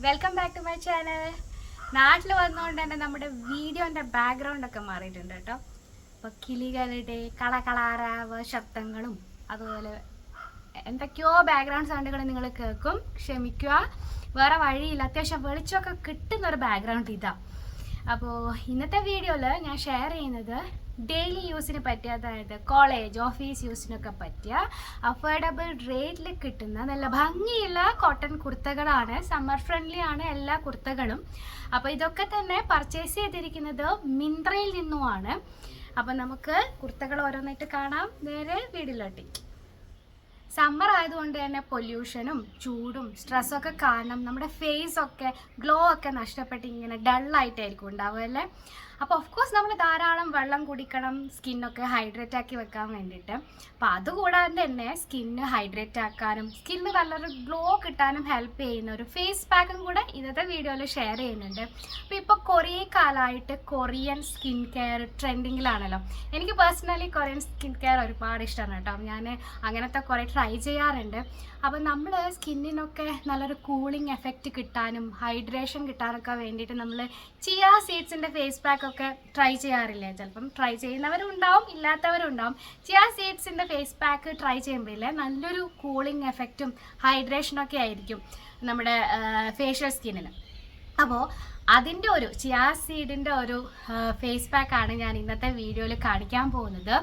Welcome back to my channel. നാട്ടിൽ വന്നുകൊണ്ട് തന്നെ നമ്മുടെ വീഡിയോൻ്റെ ബാക്ക്ഗ്രൗണ്ടൊക്കെ മാറിയിട്ടുണ്ട് കേട്ടോ. അപ്പോൾ കിളികളുടെ കളകളാറാവ് ശബ്ദങ്ങളും അതുപോലെ എന്തൊക്കെയോ ബാക്ക്ഗ്രൗണ്ട് സൗണ്ടുകൾ നിങ്ങൾ കേൾക്കും. ക്ഷമിക്കുക, വേറെ വഴിയില്ല. അത്യാവശ്യം വെളിച്ചമൊക്കെ കിട്ടുന്നൊരു ബാക്ക്ഗ്രൗണ്ട് ഇതാ. അപ്പോൾ ഇന്നത്തെ വീഡിയോയിൽ ഞാൻ ഷെയർ ചെയ്യുന്നത് ഡെയിലി യൂസിന് പറ്റിയ, അതായത് കോളേജ് ഓഫീസ് യൂസിനൊക്കെ പറ്റിയ അഫോർഡബിൾ റേറ്റിൽ കിട്ടുന്ന നല്ല ഭംഗിയുള്ള കോട്ടൺ കുർത്തകളാണ്. സമ്മർ ഫ്രണ്ട്ലി ആണ് എല്ലാ കുർത്തകളും. അപ്പോൾ ഇതൊക്കെ തന്നെ പർച്ചേസ് ചെയ്തിരിക്കുന്നത് മിന്ത്രയിൽ നിന്നുമാണ്. അപ്പോൾ നമുക്ക് കുർത്തകൾ ഓരോന്നായിട്ട് കാണാം. നേരെ വീഡിയോയിലോട്ട്. സമ്മർ ആയതുകൊണ്ട് തന്നെ പൊല്യൂഷനും ചൂടും സ്ട്രെസ്സൊക്കെ കാരണം നമ്മുടെ ഫേസൊക്കെ ഗ്ലോ ഒക്കെ നഷ്ടപ്പെട്ട് ഇങ്ങനെ ഡള്ളായിട്ടായിരിക്കും ഉണ്ടാവുക അല്ലേ. അപ്പോൾ ഓഫ്കോഴ്സ് നമ്മൾ ധാരാളം വെള്ളം കുടിക്കണം സ്കിന്നൊക്കെ ഹൈഡ്രേറ്റ് ആക്കി വെക്കാൻ വേണ്ടിയിട്ട്. അപ്പോൾ അതുകൂടാതെ തന്നെ സ്കിന്ന് ഹൈഡ്രേറ്റ് ആക്കാനും സ്കിന്ന് നല്ലൊരു ഗ്ലോ കിട്ടാനും ഹെൽപ്പ് ചെയ്യുന്ന ഒരു ഫേസ് പാക്കും കൂടെ ഇന്നത്തെ വീഡിയോയിൽ ഷെയർ ചെയ്യുന്നുണ്ട്. അപ്പോൾ ഇപ്പോൾ കുറേ കാലമായിട്ട് കൊറിയൻ സ്കിൻ കെയർ ട്രെൻഡിങ്ങിലാണല്ലോ. എനിക്ക് പേഴ്സണലി കൊറിയൻ സ്കിൻ കെയർ ഒരുപാട് ഇഷ്ടമാണ് കേട്ടോ. ഞാൻ അങ്ങനത്തെ കുറേ ട്രൈ ചെയ്യാറുണ്ട്. അപ്പോൾ നമ്മൾ സ്കിന്നിനൊക്കെ നല്ലൊരു കൂളിംഗ് എഫക്റ്റ് കിട്ടാനും ഹൈഡ്രേഷൻ കിട്ടാനൊക്കെ വേണ്ടിയിട്ട് നമ്മൾ ചിയ സീഡ്സിൻ്റെ ഫേസ് പാക്കൊക്കെ ട്രൈ ചെയ്യാറില്ലേ. ചിലപ്പം ട്രൈ ചെയ്യുന്നവരും ഉണ്ടാവും, ഇല്ലാത്തവരും ഉണ്ടാവും. ചിയ സീഡ്സിൻ്റെ ഫേസ് പാക്ക് ട്രൈ ചെയ്യുമ്പോഴില്ലേ നല്ലൊരു കൂളിംഗ് എഫക്റ്റും ഹൈഡ്രേഷനൊക്കെ ആയിരിക്കും നമ്മുടെ ഫേഷ്യൽ സ്കിന്നിന്. അപ്പോൾ അതിൻ്റെ ഒരു ചിയ സീഡിൻ്റെ ഒരു ഫേസ് പാക്കാണ് ഞാൻ ഇന്നത്തെ വീഡിയോയിൽ കാണിക്കാൻ പോകുന്നത്.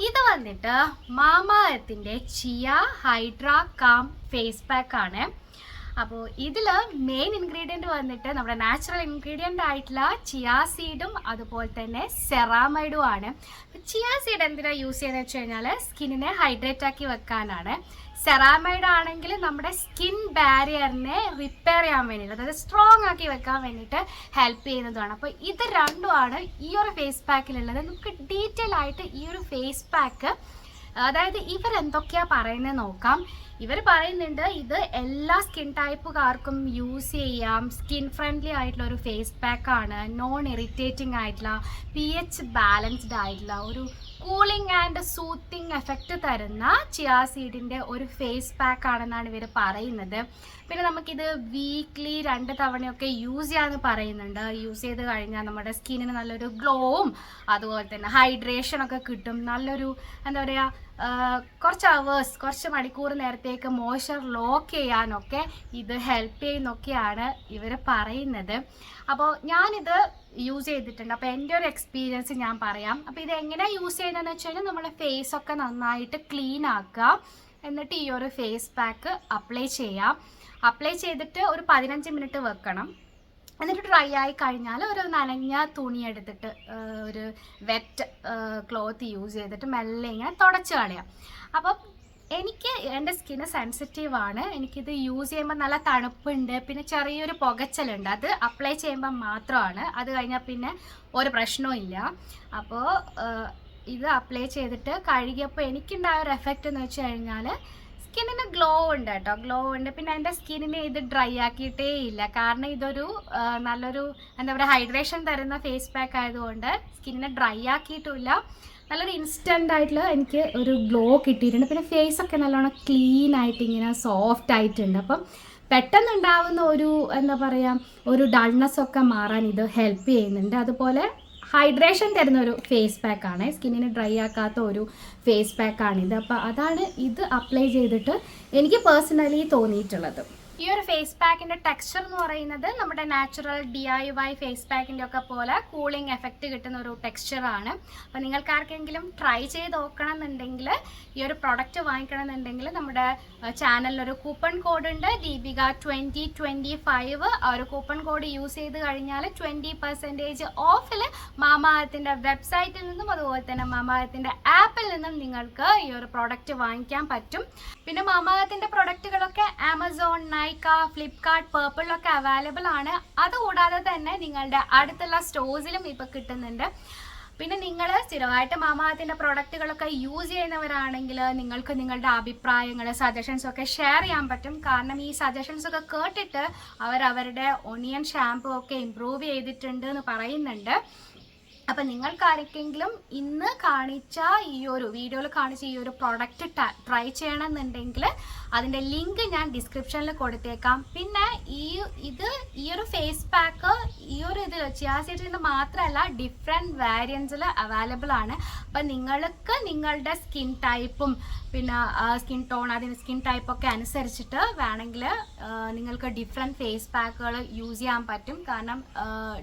ഇത് വന്നിട്ട് മാമാ എർത്തിൻ്റെ ചിയ ഹൈഡ്ര കാം ഫേസ് പാക്കാണ്. അപ്പോൾ ഇതിൽ മെയിൻ ഇൻഗ്രീഡിയൻറ്റ് വന്നിട്ട് നമ്മുടെ നാച്ചുറൽ ഇൻഗ്രീഡിയൻ്റ് ആയിട്ടുള്ള ചിയ സീഡും അതുപോലെ തന്നെ സെറാമൈഡും ആണ്. ചിയ സീഡ് എന്തിനാണ് യൂസ് ചെയ്യുന്നത് വെച്ച് കഴിഞ്ഞാൽ സ്കിന്നിനെ ഹൈഡ്രേറ്റ് ആക്കി വെക്കാനാണ്. സെറാമൈഡ് ആണെങ്കിൽ നമ്മുടെ സ്കിൻ ബാരിയറിനെ റിപ്പയർ ചെയ്യാൻ വേണ്ടിയിട്ട്, അതായത് സ്ട്രോങ് ആക്കി വെക്കാൻ വേണ്ടിയിട്ട് ഹെൽപ്പ് ചെയ്യുന്നതാണ്. അപ്പോൾ ഇത് രണ്ടുമാണ് ഈ ഒരു ഫേസ് പാക്കിലുള്ളത്. നമുക്ക് ഡീറ്റെയിൽ ആയിട്ട് ഈ ഒരു ഫേസ് പാക്ക്, അതായത് ഇവരെന്തൊക്കെയാണ് പറയുന്നത് നോക്കാം. ഇവർ പറയുന്നുണ്ട് ഇത് എല്ലാ സ്കിൻ ടൈപ്പുകാർക്കും യൂസ് ചെയ്യാം, സ്കിൻ ഫ്രണ്ട്ലി ആയിട്ടുള്ള ഒരു ഫേസ് പാക്കാണ്, നോൺ ഇറിറ്റേറ്റിംഗ് ആയിട്ടുള്ള pH ബാലൻസ്ഡ് ആയിട്ടുള്ള ഒരു കൂളിംഗ് ആൻഡ് സൂത്തിങ് എഫക്റ്റ് തരുന്ന ചിയ സീഡിൻ്റെ ഒരു ഫേസ് പാക്ക് ആണെന്നാണ് ഇവർ പറയുന്നത്. പിന്നെ നമുക്കിത് വീക്ക്ലി 2 തവണയൊക്കെ യൂസ് ചെയ്യാമെന്ന് പറയുന്നുണ്ട്. യൂസ് ചെയ്ത് കഴിഞ്ഞാൽ നമ്മുടെ സ്കിന്നിന് നല്ലൊരു ഗ്ലോവും അതുപോലെ തന്നെ ഹൈഡ്രേഷനൊക്കെ കിട്ടും. നല്ലൊരു എന്താ പറയുക, കുറച്ച് മണിക്കൂർ നേരത്തേക്ക് മോയ്സ്ചർ ലോക്ക് ചെയ്യാനൊക്കെ ഇത് ഹെൽപ്പ് ചെയ്യുന്നൊക്കെയാണ് ഇവർ പറയുന്നത്. അപ്പോൾ ഞാനിത് യൂസ് ചെയ്തിട്ടുണ്ട്. അപ്പോൾ എൻ്റെ ഒരു എക്സ്പീരിയൻസ് ഞാൻ പറയാം. അപ്പോൾ ഇത് എങ്ങനെയാണ് യൂസ് ചെയ്യുന്നതെന്ന് വെച്ച് കഴിഞ്ഞാൽ നമ്മുടെ ഫേസൊക്കെ നന്നായിട്ട് ക്ലീൻ ആക്കുക, എന്നിട്ട് ഈ ഒരു ഫേസ് പാക്ക് അപ്ലൈ ചെയ്യാം. അപ്ലൈ ചെയ്തിട്ട് ഒരു 15 മിനിറ്റ് വെക്കണം. എന്നിട്ട് ഡ്രൈ ആയി കഴിഞ്ഞാൽ ഒരു നനഞ്ഞ തുണി എടുത്തിട്ട് ഒരു വെറ്റ് ക്ലോത്ത് യൂസ് ചെയ്തിട്ട് മെല്ലെ ഇങ്ങനെ തുടച്ച് കളയാം. അപ്പം എനിക്ക് എൻ്റെ സ്കിന്ന് സെൻസിറ്റീവാണ്. എനിക്കിത് യൂസ് ചെയ്യുമ്പോൾ നല്ല തണുപ്പുണ്ട്, പിന്നെ ചെറിയൊരു പുകച്ചലുണ്ട്. അത് അപ്ലൈ ചെയ്യുമ്പോൾ മാത്രമാണ്. അത് കഴിഞ്ഞാൽ പിന്നെ ഒരു പ്രശ്നവും ഇല്ല. അപ്പോൾ ഇത് അപ്ലൈ ചെയ്തിട്ട് കഴുകിയപ്പോൾ എനിക്കുണ്ടായ ഒരു എഫക്റ്റ് എന്ന് വെച്ച് കഴിഞ്ഞാൽ സ്കിന്നിന് ഗ്ലോ ഉണ്ട് കേട്ടോ, ഗ്ലോ ഉണ്ട്. പിന്നെ എൻ്റെ സ്കിന്നിനെ ഇത് ഡ്രൈ ആക്കിയിട്ടേ ഇല്ല. കാരണം ഇതൊരു നല്ലൊരു എന്താ പറയുക ഹൈഡ്രേഷൻ തരുന്ന ഫേസ് പാക്ക് ആയതുകൊണ്ട് സ്കിന്നിനെ ഡ്രൈ ആക്കിയിട്ടുമില്ല. നല്ലൊരു ഇൻസ്റ്റൻ്റ് ആയിട്ടുള്ള എനിക്ക് ഒരു ഗ്ലോ കിട്ടിയിട്ടുണ്ട്. പിന്നെ ഫേസൊക്കെ നല്ലോണം ക്ലീൻ ആയിട്ട് ഇങ്ങനെ സോഫ്റ്റ് ആയിട്ടുണ്ട്. അപ്പം പെട്ടെന്നുണ്ടാവുന്ന ഒരു എന്താ പറയുക ഒരു ഡൾനെസ്സൊക്കെ മാറാൻ ഇത് ഹെൽപ്പ് ചെയ്യുന്നുണ്ട്. അതുപോലെ ഹൈഡ്രേഷൻ തരുന്ന ഒരു ഫേസ് പാക്കാണ്, സ്കിന്നിന് ഡ്രൈ ആക്കാത്ത ഒരു ഫേസ് പാക്കാണിത്. അപ്പോൾ അതാണ് ഇത് അപ്ലൈ ചെയ്തിട്ട് എനിക്ക് പേഴ്സണലി തോന്നിയിട്ടുള്ളത്. ഈ ഒരു ഫേസ് പാക്കിൻ്റെ ടെക്സ്ചർ എന്ന് പറയുന്നത് നമ്മുടെ നാച്ചുറൽ DIY ഫേസ് പാക്കിൻ്റെ ഒക്കെ പോലെ കൂളിംഗ് എഫക്റ്റ് കിട്ടുന്ന ഒരു ടെക്സ്ചറാണ്. അപ്പോൾ നിങ്ങൾക്ക് ആർക്കെങ്കിലും ട്രൈ ചെയ്ത് നോക്കണം എന്നുണ്ടെങ്കിൽ, ഈ ഒരു പ്രൊഡക്റ്റ് വാങ്ങിക്കണം എന്നുണ്ടെങ്കിൽ നമ്മുടെ ചാനലിലൊരു കൂപ്പൺ കോഡ് ഉണ്ട്, ദീപിക 2025. ആ ഒരു കൂപ്പൺ കോഡ് യൂസ് ചെയ്ത് കഴിഞ്ഞാൽ 20% ഓഫിൽ മാമാ എർത്തിൻ്റെ വെബ്സൈറ്റിൽ നിന്നും അതുപോലെ തന്നെ മാമാ എർത്തിൻ്റെ ആപ്പിൽ നിന്നും നിങ്ങൾക്ക് ഈ ഒരു പ്രൊഡക്റ്റ് വാങ്ങിക്കാൻ പറ്റും. പിന്നെ മാമാ എർത്തിൻ്റെ പ്രൊഡക്റ്റുകളൊക്കെ ആമസോൺ, നൈക്ക, ഫ്ലിപ്കാർട്ട്, പേർപ്പിളിലൊക്കെ അവൈലബിൾ ആണ്. അതുകൂടാതെ തന്നെ നിങ്ങളുടെ അടുത്തുള്ള സ്റ്റോഴ്സിലും ഇപ്പോൾ കിട്ടുന്നുണ്ട്. പിന്നെ നിങ്ങൾ സ്ഥിരമായിട്ട് മാമാ എർത്തിൻ്റെ പ്രൊഡക്റ്റുകളൊക്കെ യൂസ് ചെയ്യുന്നവരാണെങ്കിൽ നിങ്ങൾക്ക് നിങ്ങളുടെ അഭിപ്രായങ്ങൾ, സജഷൻസൊക്കെ ഷെയർ ചെയ്യാൻ പറ്റും. കാരണം ഈ സജഷൻസൊക്കെ കേട്ടിട്ട് അവരുടെ ഒണിയൻ ഷാമ്പു ഒക്കെ ഇമ്പ്രൂവ് ചെയ്തിട്ടുണ്ട് എന്ന് പറയുന്നുണ്ട്. അപ്പം നിങ്ങൾക്ക് ആർക്കെങ്കിലും ഇന്ന് കാണിച്ച ഈ ഒരു വീഡിയോയിൽ കാണിച്ച ഈ ഒരു പ്രോഡക്റ്റ് ട്രൈ ചെയ്യണമെന്നുണ്ടെങ്കിൽ അതിൻ്റെ ലിങ്ക് ഞാൻ ഡിസ്ക്രിപ്ഷനിൽ കൊടുത്തേക്കാം. പിന്നെ ഈ ഒരു ഫേസ് പാക്ക് ഈ ഒരു ഇതിൽ ചിയാ സീഡ്സിൻ്റെ മാത്രമല്ല ഡിഫറെൻറ്റ് വേരിയൻസിൽ അവൈലബിൾ ആണ്. അപ്പം നിങ്ങൾക്ക് നിങ്ങളുടെ സ്കിൻ ടൈപ്പും പിന്നെ സ്കിൻ ടോൺ അതിന് സ്കിൻ ടൈപ്പൊക്കെ അനുസരിച്ചിട്ട് വേണമെങ്കിൽ നിങ്ങൾക്ക് ഡിഫറെൻറ്റ് ഫേസ് പാക്കുകൾ യൂസ് ചെയ്യാൻ പറ്റും. കാരണം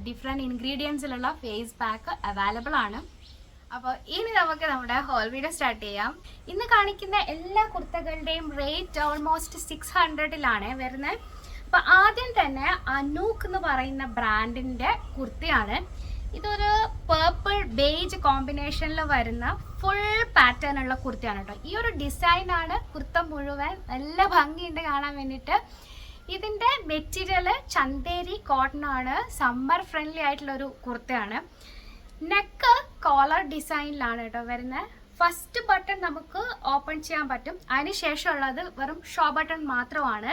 ഡിഫറെൻറ്റ് ഇൻഗ്രീഡിയൻസിലുള്ള ഫേസ് പാക്ക് അവൈലബിൾ ആണ്. അപ്പോൾ ഇനി നമുക്ക് നമ്മുടെ ഹോൾ വീഡിയോ സ്റ്റാർട്ട് ചെയ്യാം. ഇന്ന് കാണിക്കുന്ന എല്ലാ കുർത്തകളുടെയും റേറ്റ് ഓൾമോസ്റ്റ് 600-ലാണ് വരുന്നത്. അപ്പോൾ ആദ്യം തന്നെ അനൂക്ക് എന്ന് പറയുന്ന ബ്രാൻഡിൻ്റെ കുർത്തിയാണ്. ഇതൊരു പേർപ്പിൾ ബേജ് കോമ്പിനേഷനിൽ വരുന്ന ഫുൾ പാറ്റേൺ ഉള്ള കുർത്തിയാണ് കേട്ടോ. ഈ ഒരു ഡിസൈനാണ് കുർത്ത മുഴുവൻ നല്ല ഭംഗിയുണ്ട് കാണാൻ വേണ്ടിയിട്ട്. ഇതിൻ്റെ മെറ്റീരിയൽ ചന്തേരി കോട്ടൺ ആണ്. സമ്മർ ഫ്രണ്ട്ലി ആയിട്ടുള്ളൊരു കുർത്തയാണ്. നെക്ക് കോളർ ഡിസൈനിലാണ് കേട്ടോ വരുന്നത്. ഫസ്റ്റ് ബട്ടൺ നമുക്ക് ഓപ്പൺ ചെയ്യാൻ പറ്റും. അതിന് ശേഷമുള്ളത് വെറും ഷോ ബട്ടൺ മാത്രമാണ്.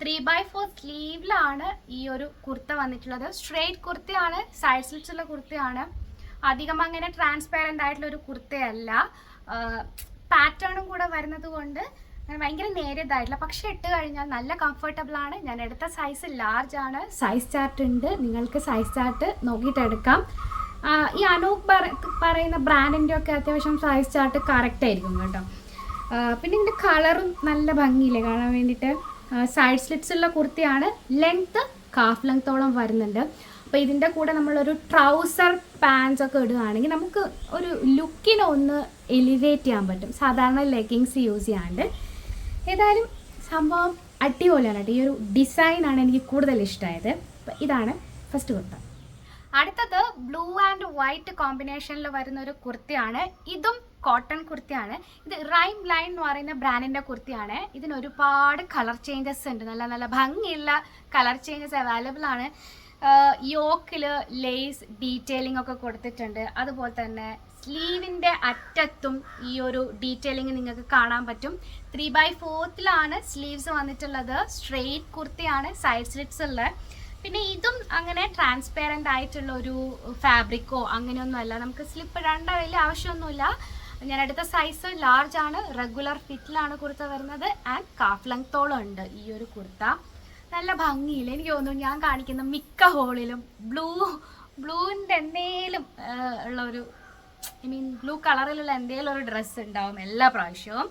3/4 സ്ലീവിലാണ് ഈ ഒരു കുർത്ത വന്നിട്ടുള്ളത്. സ്ട്രെയിറ്റ് കുർത്തയാണ്, സൈഡ് സ്ലിറ്റ്സുള്ള കുർത്തയാണ്. അധികം അങ്ങനെ ട്രാൻസ്പെറൻ്റ് ആയിട്ടുള്ളൊരു കുർത്തയല്ല. പാറ്റേണും കൂടെ വരുന്നത് കൊണ്ട് ഭയങ്കര നേരിയതായിട്ടില്ല. പക്ഷെ ഇട്ട് കഴിഞ്ഞാൽ നല്ല കംഫർട്ടബിൾ ആണ്. ഞാൻ എടുത്ത സൈസ് ലാർജ് ആണ്. സൈസ് ചാർട്ട് ഉണ്ട്, നിങ്ങൾക്ക് സൈസ് ചാർട്ട് നോക്കിയിട്ട് എടുക്കാം. ഈ അനൂക്ക് പറയുന്ന ബ്രാൻഡിൻ്റെ ഒക്കെ അത്യാവശ്യം സൈസ് ചാർട്ട് കറക്റ്റ് ആയിരിക്കും കേട്ടോ. പിന്നെ ഇതിൻ്റെ കളറും നല്ല ഭംഗിയില്ലേ കാണാൻ വേണ്ടിയിട്ട്. സൈഡ് സ്ലിറ്റ്സ് ഉള്ള കുർത്തിയാണ്. ലെങ്ത്ത് കാഫ് ലെങ്ത്തോളം വരുന്നുണ്ട്. അപ്പോൾ ഇതിൻ്റെ കൂടെ നമ്മളൊരു ട്രൗസർ പാൻസ് ഒക്കെ ഇടുകയാണെങ്കിൽ നമുക്ക് ഒരു ലുക്കിനെ ഒന്ന് എലിവേറ്റ് ചെയ്യാൻ പറ്റും, സാധാരണ ലെഗിങ്സ് യൂസ് ചെയ്യാണ്ട്. ഏതായാലും സംഭവം അടിപൊളിയാണ് കേട്ടോ. ഈ ഒരു ഡിസൈനാണ് എനിക്ക് കൂടുതൽ ഇഷ്ടമായത്. അപ്പോൾ ഇതാണ് ഫസ്റ്റ് കുർത്ത. അടുത്തത് ബ്ലൂ ആൻഡ് വൈറ്റ് കോമ്പിനേഷനിൽ വരുന്ന ഒരു കുർത്തിയാണ്. ഇതും കോട്ടൺ കുർത്തിയാണ്. ഇത് റൈം ലൈൻ എന്ന് പറയുന്ന ബ്രാൻഡിൻ്റെ കുർത്തിയാണ്. ഇതിന് ഒരുപാട് കളർ ചേഞ്ചസ് ഉണ്ട്. നല്ല നല്ല ഭംഗിയുള്ള കളർ ചേഞ്ചസ് അവൈലബിൾ ആണ്. യോക്കിൽ ലേസ് ഡീറ്റെയിലിംഗ് ഒക്കെ കൊടുത്തിട്ടുണ്ട്. അതുപോലെ തന്നെ സ്ലീവിൻ്റെ അറ്റത്തും ഈ ഒരു ഡീറ്റെയിലിംഗ് നിങ്ങൾക്ക് കാണാൻ പറ്റും. 3/4 സ്ലീവ്സ് വന്നിട്ടുള്ളത്. സ്ട്രെയിറ്റ് കുർത്തിയാണ്, സൈഡ് സ്ലിറ്റ്സ് ഉള്ള. പിന്നെ ഇതും അങ്ങനെ ട്രാൻസ്പെറൻ്റ് ആയിട്ടുള്ള ഒരു ഫാബ്രിക്കോ അങ്ങനെയൊന്നും അല്ല. നമുക്ക് സ്ലിപ്പ് ഇടേണ്ട വലിയ ആവശ്യമൊന്നുമില്ല. ഞാൻ എടുത്ത സൈസ് ലാർജ് ആണ്. റെഗുലർ ഫിറ്റിലാണ് കുർത്ത വരുന്നത്. ആൻഡ് കാഫ് ലെങ്ത്തോളം ഉണ്ട് ഈ ഒരു കുർത്ത. നല്ല ഭംഗിയില്ല. എനിക്ക് തോന്നുന്നു ഞാൻ കാണിക്കുന്ന മിക്ക ഹോളിലും ബ്ലൂവിൻ്റെ എന്തെങ്കിലും ഉള്ള ഒരു ബ്ലൂ കളറിലുള്ള എന്തെങ്കിലും ഒരു ഡ്രസ്സ് ഉണ്ടാവും എല്ലാ പ്രാവശ്യവും.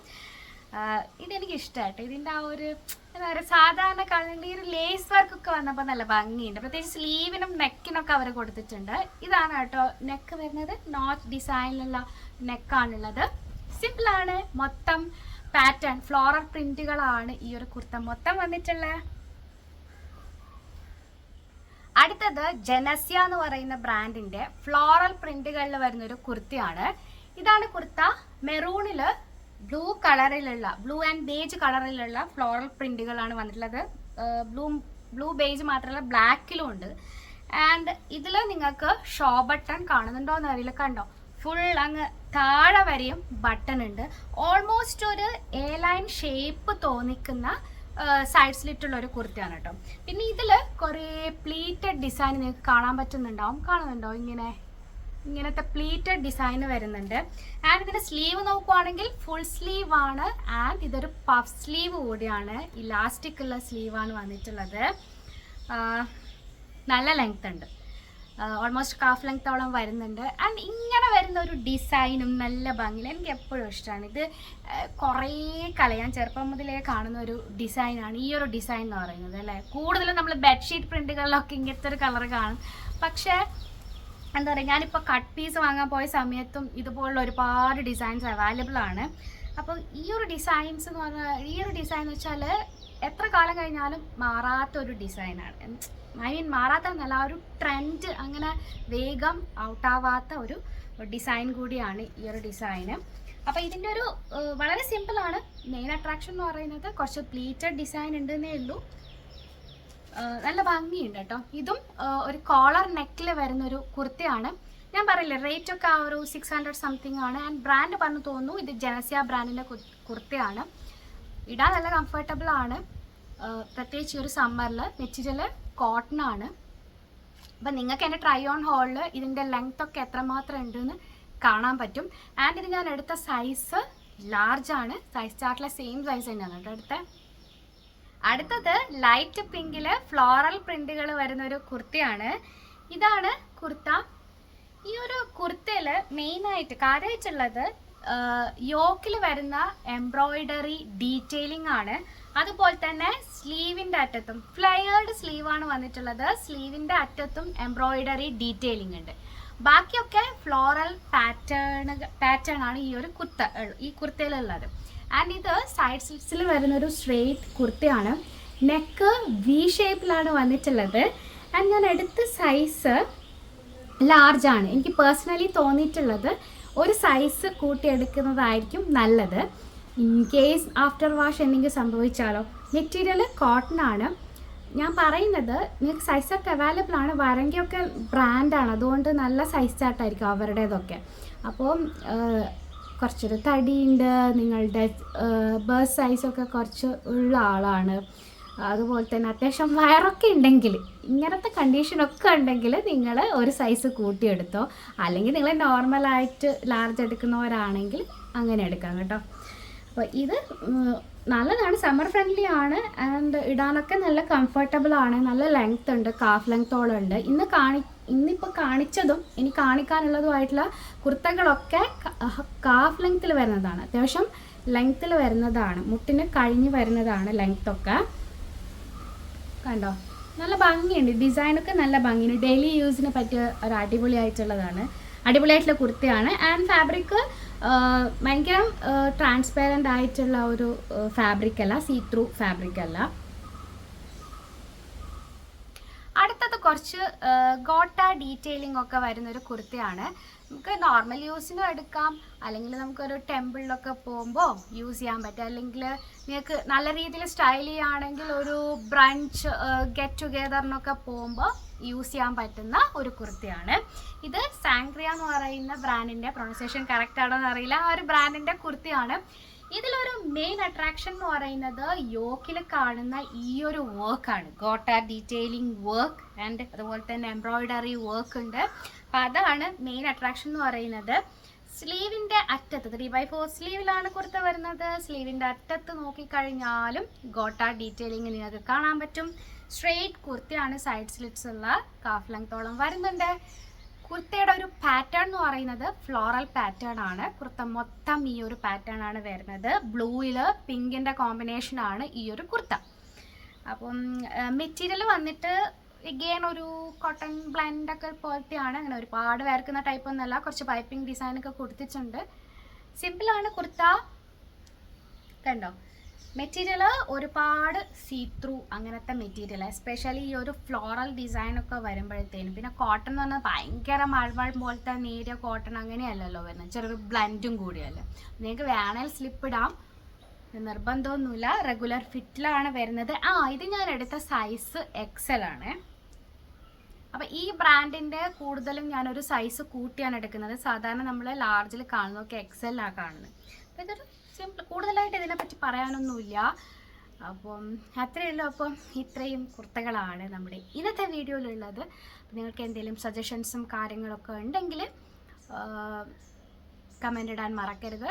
ഇതെനിക്ക് ഇഷ്ടമായിട്ട്. ഇതിൻ്റെ ആ ഒരു എന്താ പറയുക, സാധാരണ കളറിൻ്റെ ഈ ഒരു ലേസ് വർക്കൊക്കെ വന്നപ്പോൾ നല്ല ഭംഗിയുണ്ട്. പ്രത്യേകിച്ച് സ്ലീവിനും നെക്കിനൊക്കെ അവർ കൊടുത്തിട്ടുണ്ട്. ഇതാണ് കേട്ടോ നെക്ക് വരുന്നത്. നോച്ച് ഡിസൈനിലുള്ള നെക്കാണുള്ളത്. സിമ്പിളാണ്. മൊത്തം പാറ്റേൺ ഫ്ലോറൽ പ്രിന്റുകളാണ് ഈ ഒരു കുർത്ത മൊത്തം വന്നിട്ടുള്ളത്. അടുത്തത് ജനസ്യ എന്ന് പറയുന്ന ബ്രാൻഡിൻ്റെ ഫ്ലോറൽ പ്രിന്റുകളിൽ വരുന്നൊരു കുർത്തിയാണ്. ഇതാണ് കുർത്ത. മെറൂണിൽ ബ്ലൂ ആൻഡ് ബേജ് കളറിലുള്ള ഫ്ലോറൽ പ്രിന്റുകളാണ് വന്നിട്ടുള്ളത്. ബ്ലൂ ബേജ് മാത്രമല്ല ബ്ലാക്കിലും ഉണ്ട്. ആൻഡ് ഇതിൽ നിങ്ങൾക്ക് ഷോ ബട്ടൺ കാണുന്നുണ്ടോയെന്ന് അറിയില്ല. കണ്ടോ, ഫുൾ അങ്ങ് താഴെ വരെയും ബട്ടൺ ഉണ്ട്. ഓൾമോസ്റ്റ് ഒരു എ ലൈൻ ഷേപ്പ് തോന്നിക്കുന്ന സൈഡ് സ്ലിറ്റുള്ള ഒരു കുർത്തിയാണ് കേട്ടോ. പിന്നെ ഇതിൽ കുറേ പ്ലീറ്റഡ് ഡിസൈൻ നിങ്ങൾക്ക് കാണാൻ കാണുന്നുണ്ടോ? ഇങ്ങനത്തെ പ്ലീറ്റഡ് ഡിസൈൻ വരുന്നുണ്ട്. ആൻഡ് ഇതിൻ്റെ സ്ലീവ് നോക്കുവാണെങ്കിൽ ഫുൾ സ്ലീവ് ആണ്. ആൻഡ് ഇതൊരു പഫ് സ്ലീവ് കൂടിയാണ്. ഇലാസ്റ്റിക് ഉള്ള സ്ലീവാണ് വന്നിട്ടുള്ളത്. നല്ല ലെങ്ത് ഉണ്ട്. ഓൾമോസ്റ്റ് കാഫ് ലെങ്ത്തോളം വരുന്നുണ്ട്. ആൻഡ് ഇങ്ങനെ വരുന്ന ഒരു ഡിസൈനും നല്ല ഭംഗിയിൽ എനിക്ക് എപ്പോഴും ഇഷ്ടമാണ്. ഇത് കുറേ ഞാൻ ചെറുപ്പം മുതലേ കാണുന്ന ഒരു ഡിസൈനാണ് ഈ ഒരു ഡിസൈൻ എന്ന് പറയുന്നത് അല്ലേ. കൂടുതലും നമ്മൾ ബെഡ്ഷീറ്റ് പ്രിൻറ്റുകളിലൊക്കെ ഇങ്ങനത്തെ ഒരു കളർ കാണും. പക്ഷേ എന്താ പറയുക, ഞാനിപ്പോൾ കട്ട് പീസ് വാങ്ങാൻ പോയ സമയത്തും ഇതുപോലുള്ള ഒരുപാട് ഡിസൈൻസ് അവൈലബിൾ ആണ്. അപ്പോൾ ഈ ഒരു ഡിസൈൻസ് എന്ന് പറഞ്ഞാൽ എന്ന് വെച്ചാൽ എത്ര കാലം കഴിഞ്ഞാലും മാറാത്തൊരു ഡിസൈനാണ്. മാറാത്തതെന്നല്ല, ആ ഒരു ട്രെൻഡ് അങ്ങനെ വേഗം ഔട്ടാവാത്ത ഒരു ഡിസൈൻ കൂടിയാണ് ഈ ഒരു ഡിസൈന്. അപ്പോൾ ഇതിൻ്റെ ഒരു വളരെ സിമ്പിളാണ്. മെയിൻ അട്രാക്ഷൻ എന്ന് പറയുന്നത് കുറച്ച് പ്ലീറ്റഡ് ഡിസൈൻ ഉണ്ടെന്നേ ഉള്ളൂ. നല്ല ഭംഗിയുണ്ട് കേട്ടോ. ഇതും ഒരു കോളർ നെക്കിൽ വരുന്നൊരു കുർത്തിയാണ്. ഞാൻ പറയില്ലേ റേറ്റ് ഒക്കെ ആ ഒരു 600 സംതിങ് ആണ്. ആൻഡ് ബ്രാൻഡ് പറഞ്ഞു തോന്നുന്നു ഇത് ജനസ്യ ബ്രാൻഡിൻ്റെ കുർത്തിയാണ്. ഇടാൻ നല്ല കംഫർട്ടബിൾ ആണ്. പ്രത്യേകിച്ച് ഒരു സമ്മറിൽ. മെറ്റീരിയൽ കോട്ടൺ ആണ്. അപ്പം നിങ്ങൾക്ക് എൻ്റെ ട്രൈ ഓൺ ഹോളിൽ ഇതിൻ്റെ ലെങ്ത് ഒക്കെ എത്രമാത്രം ഉണ്ടെന്ന് കാണാൻ പറ്റും. ആൻഡ് ഇത് ഞാൻ എടുത്ത സൈസ് ലാർജാണ്. സൈസ് ചാർട്ടിലെ സെയിം സൈസ് തന്നെയാണ് കേട്ടോ എടുത്തത്. അടുത്തത് ലൈറ്റ് പിങ്കിൽ ഫ്ലോറൽ പ്രിന്റുകൾ വരുന്നൊരു കുർത്തയാണ്. ഇതാണ് കുർത്ത. ഈ ഒരു കുർത്തയിൽ മെയിനായിട്ട് കാര്യമായിട്ടുള്ളത് യോക്കിൽ വരുന്ന എംബ്രോയിഡറി ഡീറ്റെയിലിംഗ് ആണ്. അതുപോലെ തന്നെ സ്ലീവിൻ്റെ അറ്റത്തും ഫ്ലയേർഡ് സ്ലീവാണ് വന്നിട്ടുള്ളത്. സ്ലീവിൻ്റെ അറ്റത്തും എംബ്രോയിഡറി ഡീറ്റെയിലിംഗ് ഉണ്ട്. ബാക്കിയൊക്കെ ഫ്ലോറൽ പാറ്റേൺ ആണ് ഈ കുർത്തയിലുള്ളത്. ആൻഡ് ഇത് സൈഡ് സ്ലിറ്റ്സിൽ വരുന്നൊരു സ്ട്രെയിറ്റ് കുർത്തയാണ്. നെക്ക് വി ഷേപ്പിലാണ് വന്നിട്ടുള്ളത്. ആൻഡ് ഞാൻ എടുത്ത സൈസ് ലാർജാണ്. എനിക്ക് പേഴ്സണലി തോന്നിയിട്ടുള്ളത് ഒരു സൈസ് കൂട്ടിയെടുക്കുന്നതായിരിക്കും നല്ലത്. ഇൻ കേസ് ആഫ്റ്റർ വാഷ് എന്തെങ്കിലും സംഭവിച്ചാലോ. മെറ്റീരിയൽ കോട്ടൺ ആണ്. ഞാൻ പറയുന്നത് നിങ്ങൾക്ക് സൈസൊക്കെ അവൈലബിൾ ആണ്. വരങ്കിയൊക്കെ ബ്രാൻഡാണ്, അതുകൊണ്ട് നല്ല സൈസ് ചാർട്ടായിരിക്കും അവരുടേതൊക്കെ. അപ്പോൾ കുറച്ചൊരു തടിയുണ്ട്, നിങ്ങളുടെ ബേഴ്സ് സൈസൊക്കെ കുറച്ച് ഉള്ള ആളാണ്, അതുപോലെ തന്നെ അത്യാവശ്യം വയറൊക്കെ ഉണ്ടെങ്കിൽ, ഇങ്ങനത്തെ കണ്ടീഷനൊക്കെ ഉണ്ടെങ്കിൽ നിങ്ങൾ ഒരു സൈസ് കൂട്ടിയെടുത്തോ. അല്ലെങ്കിൽ നിങ്ങൾ നോർമലായിട്ട് ലാർജ് എടുക്കുന്നവരാണെങ്കിൽ അങ്ങനെ എടുക്കാം കേട്ടോ. അപ്പോൾ ഇത് നല്ലതാണ്, സമ്മർ ഫ്രണ്ട്ലി ആണ്. ആൻഡ് ഇടാനൊക്കെ നല്ല കംഫർട്ടബിൾ ആണ്. നല്ല ലെങ്ത് ഉണ്ട്, കാഫ് ലെങ്ത്തോളം ഉണ്ട്. ഇന്നിപ്പോൾ കാണിച്ചതും ഇനി കാണിക്കാനുള്ളതുമായിട്ടുള്ള കുർത്തകളൊക്കെ കാഫ് ലെങ്ത്തിൽ വരുന്നതാണ്. അത്യാവശ്യം ലെങ്ത്തിൽ വരുന്നതാണ്, മുട്ടിന് കഴിഞ്ഞ് വരുന്നതാണ് ലെങ്ത്തൊക്കെ. കണ്ടോ, നല്ല ഭംഗിയുണ്ട്. ഡിസൈനൊക്കെ നല്ല ഭംഗിയുണ്ട്. ഡെയിലി യൂസിന് പറ്റിയ ഒരു അടിപൊളിയായിട്ടുള്ള കുർത്തയാണ്. ആൻഡ് ഫാബ്രിക് ഭയങ്കര ട്രാൻസ്പെറൻ്റ് ആയിട്ടുള്ള ഒരു ഫാബ്രിക് അല്ല, സീ ത്രൂ ഫാബ്രിക് അല്ല. അടുത്തത് കുറച്ച് ഗോട്ട ഡീറ്റെയിലിംഗ് ഒക്കെ വരുന്നൊരു കുർത്തയാണ്. നമുക്ക് നോർമൽ യൂസിനും എടുക്കാം, അല്ലെങ്കിൽ നമുക്കൊരു ടെമ്പിളിലൊക്കെ പോകുമ്പോൾ യൂസ് ചെയ്യാൻ പറ്റും. അല്ലെങ്കിൽ നിങ്ങൾക്ക് നല്ല രീതിയിൽ സ്റ്റൈൽ ചെയ്യുകയാണെങ്കിൽ ഒരു ബ്രഞ്ച് ഗെറ്റ് ടുഗെദറിനൊക്കെ പോകുമ്പോൾ യൂസ് ചെയ്യാൻ പറ്റുന്ന ഒരു കുർത്തയാണ്. ഇത് സാങ്ക്രിയ എന്ന് പറയുന്ന ബ്രാൻഡിൻ്റെ, പ്രൊണൗൺസിയേഷൻ കറക്റ്റ് ആണോ എന്ന് അറിയില്ല, ആ ഒരു ബ്രാൻഡിൻ്റെ കുർത്തയാണ്. ഇതിലൊരു മെയിൻ അട്രാക്ഷൻ എന്ന് പറയുന്നത് യോക്കിൽ കാണുന്ന ഈ ഒരു വർക്കാണ്. ഗോട്ട ഡീറ്റെയിലിംഗ് വർക്ക് ആൻഡ് അതുപോലെ തന്നെ എംബ്രോയിഡറി വർക്ക് ഉണ്ട്. അപ്പം അതാണ് മെയിൻ അട്രാക്ഷൻ എന്ന് പറയുന്നത്. സ്ലീവിൻ്റെ അറ്റത്ത് 3/4 സ്ലീവിലാണ് കുർത്ത വരുന്നത്. സ്ലീവിൻ്റെ അറ്റത്ത് നോക്കിക്കഴിഞ്ഞാലും ഗോട്ട ഡീറ്റെയിലിംഗ് നിങ്ങൾക്ക് കാണാൻ പറ്റും. സ്ട്രെയിറ്റ് കുർത്തയാണ്, സൈഡ് സ്ലിറ്റ്സ് ഉള്ള കാഫ് ലെങ്ത്തോളം വരുന്നുണ്ട്. കുർത്തയുടെ ഒരു പാറ്റേൺ എന്ന് പറയുന്നത് ഫ്ലോറൽ പാറ്റേൺ ആണ്. കുർത്ത മൊത്തം ഈ ഒരു പാറ്റേൺ ആണ് വരുന്നത്. ബ്ലൂയിൽ പിങ്കിൻ്റെ കോമ്പിനേഷനാണ് ഈ ഒരു കുർത്ത. അപ്പം മെറ്റീരിയൽ വന്നിട്ട് എഗെയിൻ ഒരു കോട്ടൺ ബ്ലെൻഡൊക്കെ പോലത്തെയാണ്. അങ്ങനെ ഒരുപാട് വേർക്കുന്ന ടൈപ്പ് ഒന്നുമല്ല, കുറച്ച് പൈപ്പിംഗ് ഡിസൈനൊക്കെ കൊടുത്തിട്ടുണ്ട്. സിമ്പിളാണ് കുർത്ത. കണ്ടോ, മെറ്റീരിയൽ ഒരുപാട് സീ ത്രൂ അങ്ങനത്തെ മെറ്റീരിയൽ, എസ്പെഷ്യലി ഈ ഒരു ഫ്ലോറൽ ഡിസൈനൊക്കെ വരുമ്പോഴത്തേനും. പിന്നെ കോട്ടൺ എന്ന് പറഞ്ഞാൽ ഭയങ്കര മഴമഴ പോലത്തെ നേരിയ കോട്ടൺ അങ്ങനെയല്ലല്ലോ വരുന്നത്, ചെറിയൊരു ബ്ലെൻഡും കൂടിയല്ല. നിങ്ങൾക്ക് വേണേൽ സ്ലിപ്പ് ഇടാം, നിർബന്ധമൊന്നുമില്ല. റെഗുലർ ഫിറ്റിലാണ് വരുന്നത്. ഇത് ഞാൻ എടുത്ത സൈസ് XL ആണ്. അപ്പോൾ ഈ ബ്രാൻഡിൻ്റെ കൂടുതലും ഞാനൊരു സൈസ് കൂട്ടിയാണ് എടുക്കുന്നത്. സാധാരണ നമ്മൾ ലാർജിൽ കാണുന്നതൊക്കെ XL ആണ് കാണുന്നത്. അപ്പോൾ ഇതൊരു സിമ്പിൾ, കൂടുതലായിട്ട് ഇതിനെപ്പറ്റി പറയാനൊന്നുമില്ല. അപ്പം അത്രയേ ഉള്ളൂ. അപ്പം ഇത്രയും കുർത്തകളാണ് നമ്മുടെ ഇന്നത്തെ വീഡിയോയിലുള്ളത്. നിങ്ങൾക്ക് എന്തെങ്കിലും സജഷൻസും കാര്യങ്ങളൊക്കെ ഉണ്ടെങ്കിൽ കമൻ്റ് ഇടാൻ മറക്കരുത്.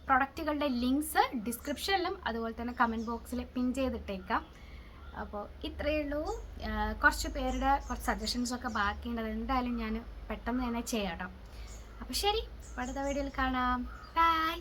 പ്രൊഡക്റ്റുകളുടെ ലിങ്ക്സ് ഡിസ്ക്രിപ്ഷനിലും അതുപോലെ തന്നെ കമൻറ്റ് ബോക്സിൽ പിൻ ചെയ്തിട്ടേക്കാം. അപ്പോൾ ഇത്രയേ ഉള്ളൂ. കുറച്ച് പേരുടെ കുറച്ച് സജഷൻസൊക്കെ ബാക്കിയുണ്ട്, എന്തായാലും ഞാൻ പെട്ടെന്ന് തന്നെ ചെയ്യാം കേട്ടോ. അപ്പോൾ ശരി, അടുത്ത വീഡിയോയിൽ കാണാം. ബൈ.